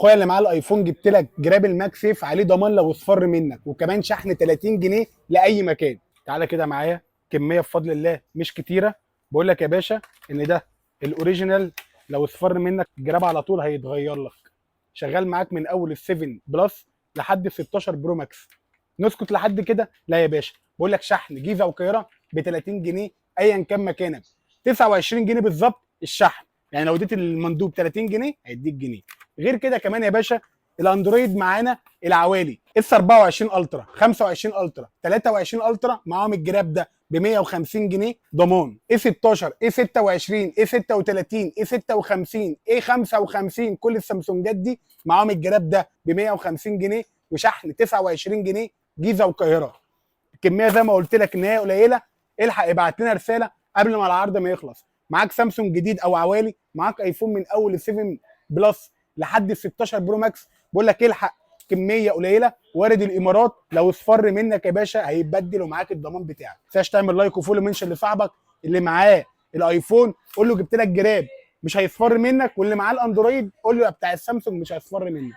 اخويا اللي معاه الايفون جبت لك جراب الماك سيف عليه ضمان لو اصفر منك، وكمان شحن 30 جنيه لاي مكان. تعالى كده معايا، كميه بفضل الله مش كتيره. بقول لك يا باشا ان ده الاوريجينال، لو اصفر منك الجراب على طول هيتغير لك. شغال معاك من اول ال7 بلس لحد ال 16 برو ماكس. نسكت لحد كده؟ لا يا باشا، بقول لك شحن جيزه والقاهره ب 30 جنيه ايا كان مكانك، 29 جنيه بالظبط الشحن. يعني لو اديت المندوب 30 جنيه هيديك جنيه. غير كده كمان يا باشا الاندرويد معانا العوالي اس 24 الترا، 25 الترا، 23 الترا معاهم الجراب ده ب 150 جنيه ضمان. اي 16، اي 26، اي 36، اي 56، اي 55، كل السامسونجات دي معاهم الجراب ده ب 150 جنيه وشحن 29 جنيه جيزه والقاهره. الكميه زي ما قلت لك ان هي قليله، الحق ابعت لنا رساله قبل ما العرض ما يخلص. معاك سامسونج جديد او عوالي، معاك ايفون من اول ال 7 بلس لحد ال 16 برو ماكس، بقول لك الحق كميه قليله، وارد الامارات، لو اصفر منك يا باشا هيتبدل ومعاك الضمان بتاعك. ما تنساش تعمل لايك وفولو منشن لصاحبك اللي معاه الايفون، قول له جبت لك جراب مش هيصفر منك، واللي معاه الاندرويد قول له بتاع السامسونج مش هيصفر منك.